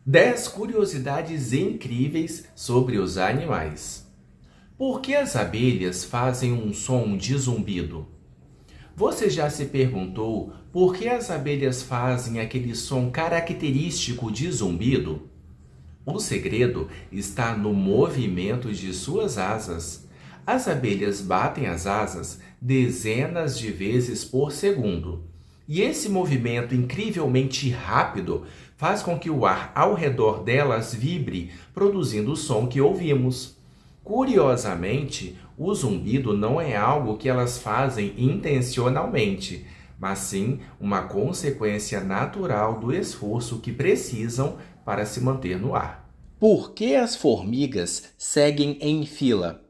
10 curiosidades incríveis sobre os animais. Por que as abelhas fazem um som de zumbido? Você já se perguntou por que as abelhas fazem aquele som característico de zumbido? O segredo está no movimento de suas asas. As abelhas batem as asas dezenas de vezes por segundo. E esse movimento incrivelmente rápido faz com que o ar ao redor delas vibre, produzindo o som que ouvimos. Curiosamente, o zumbido não é algo que elas fazem intencionalmente, mas sim uma consequência natural do esforço que precisam para se manter no ar. Por que as formigas seguem em fila?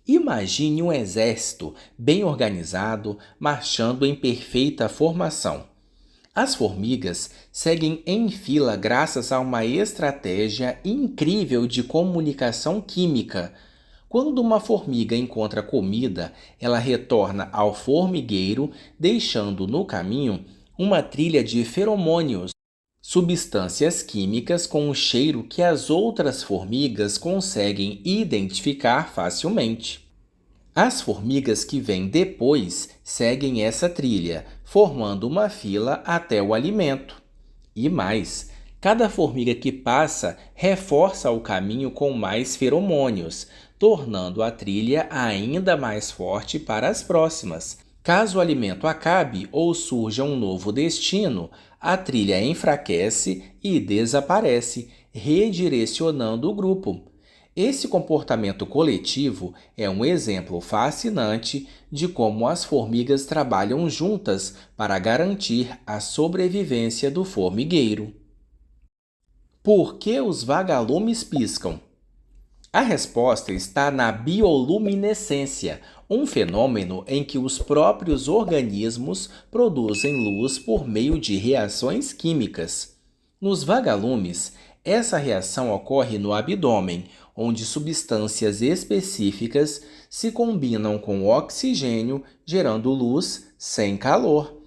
Imagine um exército bem organizado, marchando em perfeita formação. As formigas seguem em fila graças a uma estratégia incrível de comunicação química. Quando uma formiga encontra comida, ela retorna ao formigueiro, deixando no caminho uma trilha de feromônios, substâncias químicas com um cheiro que as outras formigas conseguem identificar facilmente. As formigas que vêm depois seguem essa trilha, formando uma fila até o alimento. E mais, cada formiga que passa reforça o caminho com mais feromônios, tornando a trilha ainda mais forte para as próximas. Caso o alimento acabe ou surja um novo destino, a trilha enfraquece e desaparece, redirecionando o grupo. Esse comportamento coletivo é um exemplo fascinante de como as formigas trabalham juntas para garantir a sobrevivência do formigueiro. Por que os vagalumes piscam? A resposta está na bioluminescência, um fenômeno em que os próprios organismos produzem luz por meio de reações químicas. Nos vagalumes, essa reação ocorre no abdômen, onde substâncias específicas se combinam com o oxigênio, gerando luz sem calor.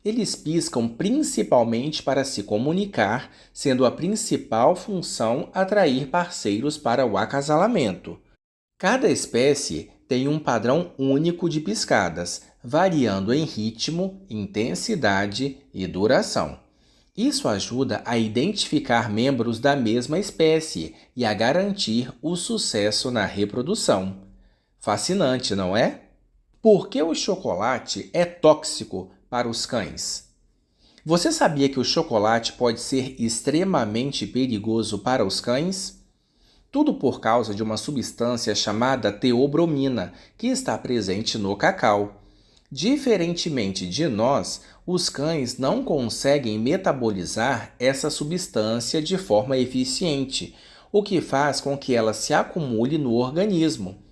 Eles piscam principalmente para se comunicar, sendo a principal função atrair parceiros para o acasalamento. Cada espécie tem um padrão único de piscadas, variando em ritmo, intensidade e duração. Isso ajuda a identificar membros da mesma espécie e a garantir o sucesso na reprodução. Fascinante, não é? Por que o chocolate é tóxico para os cães? Você sabia que o chocolate pode ser extremamente perigoso para os cães? Tudo por causa de uma substância chamada teobromina, que está presente no cacau. Diferentemente de nós, os cães não conseguem metabolizar essa substância de forma eficiente, o que faz com que ela se acumule no organismo.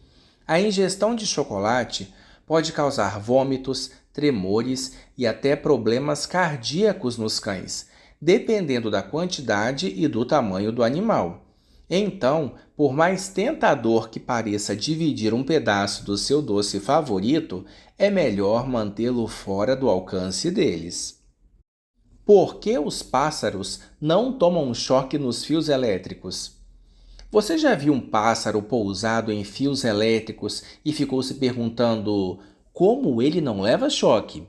A ingestão de chocolate pode causar vômitos, tremores e até problemas cardíacos nos cães, dependendo da quantidade e do tamanho do animal. Então, por mais tentador que pareça dividir um pedaço do seu doce favorito, é melhor mantê-lo fora do alcance deles. Por que os pássaros não tomam choque nos fios elétricos? Você já viu um pássaro pousado em fios elétricos e ficou se perguntando como ele não leva choque?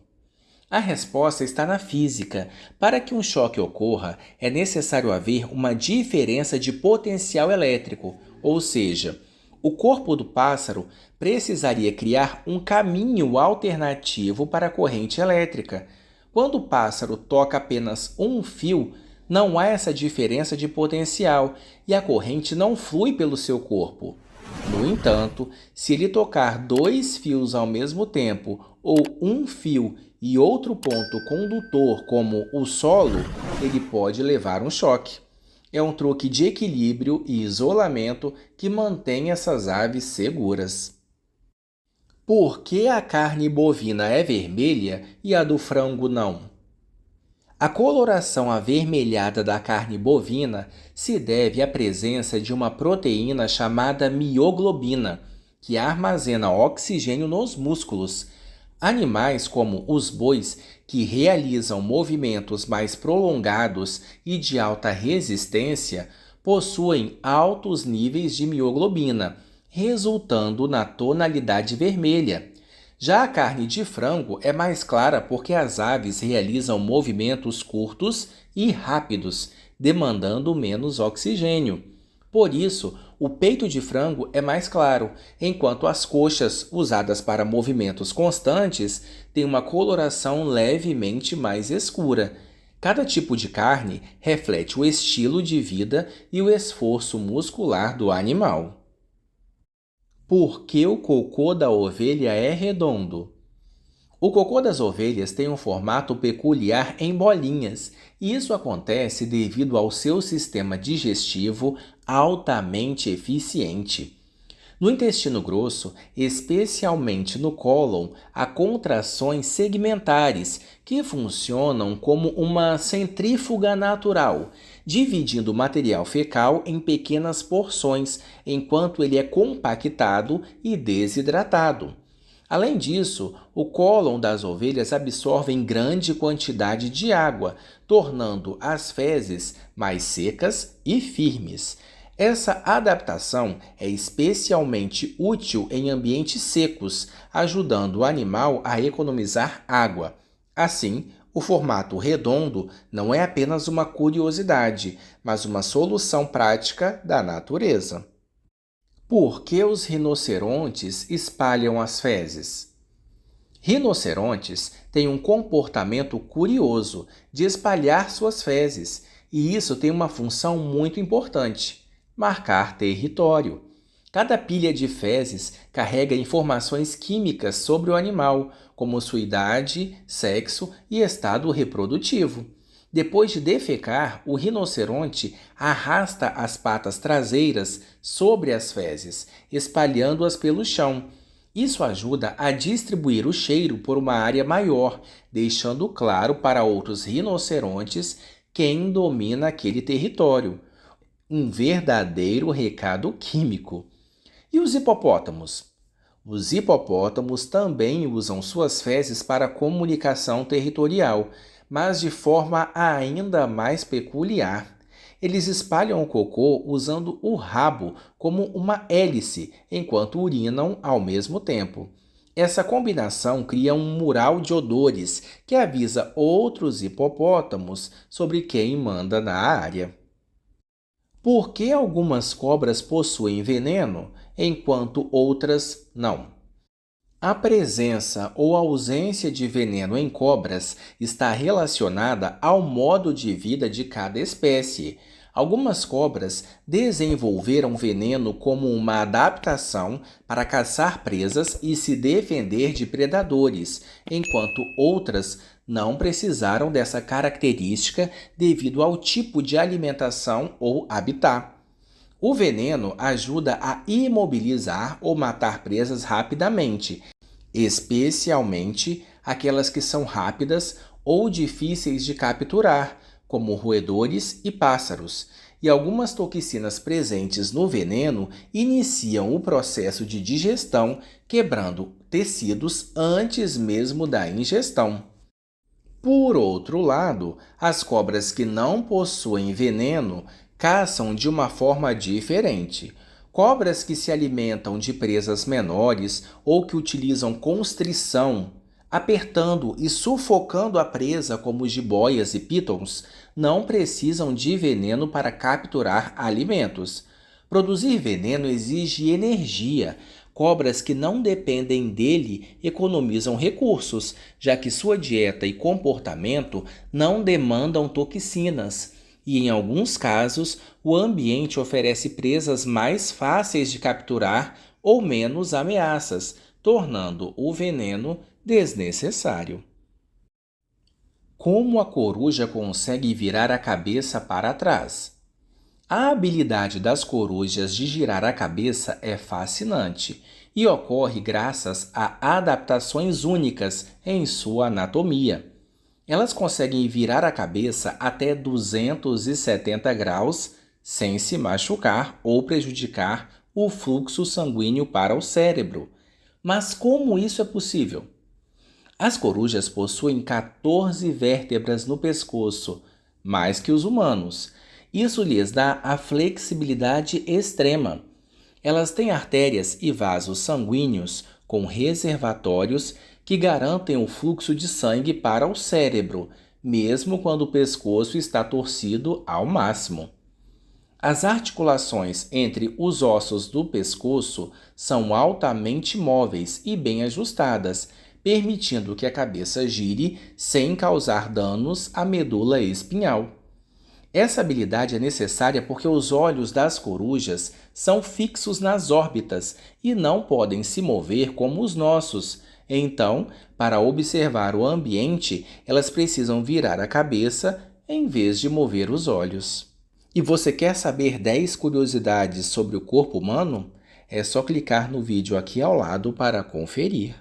A resposta está na física. Para que um choque ocorra, é necessário haver uma diferença de potencial elétrico, ou seja, o corpo do pássaro precisaria criar um caminho alternativo para a corrente elétrica. Quando o pássaro toca apenas um fio, não há essa diferença de potencial e a corrente não flui pelo seu corpo. No entanto, se ele tocar dois fios ao mesmo tempo ou um fio e outro ponto condutor, como o solo, ele pode levar um choque. É um truque de equilíbrio e isolamento que mantém essas aves seguras. Por que a carne bovina é vermelha e a do frango não? A coloração avermelhada da carne bovina se deve à presença de uma proteína chamada mioglobina, que armazena oxigênio nos músculos. Animais como os bois, que realizam movimentos mais prolongados e de alta resistência, possuem altos níveis de mioglobina, resultando na tonalidade vermelha. Já a carne de frango é mais clara porque as aves realizam movimentos curtos e rápidos, demandando menos oxigênio. Por isso, o peito de frango é mais claro, enquanto as coxas, usadas para movimentos constantes, têm uma coloração levemente mais escura. Cada tipo de carne reflete o estilo de vida e o esforço muscular do animal. Por que o cocô da ovelha é redondo? O cocô das ovelhas tem um formato peculiar em bolinhas, e isso acontece devido ao seu sistema digestivo altamente eficiente. No intestino grosso, especialmente no cólon, há contrações segmentares que funcionam como uma centrífuga natural, dividindo o material fecal em pequenas porções enquanto ele é compactado e desidratado. Além disso, o cólon das ovelhas absorve em grande quantidade de água, tornando as fezes mais secas e firmes. Essa adaptação é especialmente útil em ambientes secos, ajudando o animal a economizar água. Assim, o formato redondo não é apenas uma curiosidade, mas uma solução prática da natureza. Por que os rinocerontes espalham as fezes? Rinocerontes têm um comportamento curioso de espalhar suas fezes, e isso tem uma função muito importante: marcar território. Cada pilha de fezes carrega informações químicas sobre o animal, como sua idade, sexo e estado reprodutivo. Depois de defecar, o rinoceronte arrasta as patas traseiras sobre as fezes, espalhando-as pelo chão. Isso ajuda a distribuir o cheiro por uma área maior, deixando claro para outros rinocerontes quem domina aquele território. Um verdadeiro recado químico. E os hipopótamos? Os hipopótamos também usam suas fezes para comunicação territorial, mas de forma ainda mais peculiar. Eles espalham o cocô usando o rabo como uma hélice, enquanto urinam ao mesmo tempo. Essa combinação cria um mural de odores que avisa outros hipopótamos sobre quem manda na área. Por que algumas cobras possuem veneno, enquanto outras não? A presença ou ausência de veneno em cobras está relacionada ao modo de vida de cada espécie. Algumas cobras desenvolveram veneno como uma adaptação para caçar presas e se defender de predadores, enquanto outras não precisaram dessa característica devido ao tipo de alimentação ou habitat. O veneno ajuda a imobilizar ou matar presas rapidamente, especialmente aquelas que são rápidas ou difíceis de capturar, como roedores e pássaros. E algumas toxinas presentes no veneno iniciam o processo de digestão, quebrando tecidos antes mesmo da ingestão. Por outro lado, as cobras que não possuem veneno caçam de uma forma diferente. Cobras que se alimentam de presas menores ou que utilizam constrição, apertando e sufocando a presa, como jiboias e pitons, não precisam de veneno para capturar alimentos. Produzir veneno exige energia. Cobras que não dependem dele economizam recursos, já que sua dieta e comportamento não demandam toxinas. E, em alguns casos, o ambiente oferece presas mais fáceis de capturar ou menos ameaças, tornando o veneno desnecessário. Como a coruja consegue virar a cabeça para trás? A habilidade das corujas de girar a cabeça é fascinante e ocorre graças a adaptações únicas em sua anatomia. Elas conseguem virar a cabeça até 270 graus sem se machucar ou prejudicar o fluxo sanguíneo para o cérebro. Mas como isso é possível? As corujas possuem 14 vértebras no pescoço, mais que os humanos. Isso lhes dá a flexibilidade extrema. Elas têm artérias e vasos sanguíneos com reservatórios que garantem o fluxo de sangue para o cérebro, mesmo quando o pescoço está torcido ao máximo. As articulações entre os ossos do pescoço são altamente móveis e bem ajustadas, permitindo que a cabeça gire sem causar danos à medula espinhal. Essa habilidade é necessária porque os olhos das corujas são fixos nas órbitas e não podem se mover como os nossos. Então, para observar o ambiente, elas precisam virar a cabeça em vez de mover os olhos. E você quer saber 10 curiosidades sobre o corpo humano? É só clicar no vídeo aqui ao lado para conferir.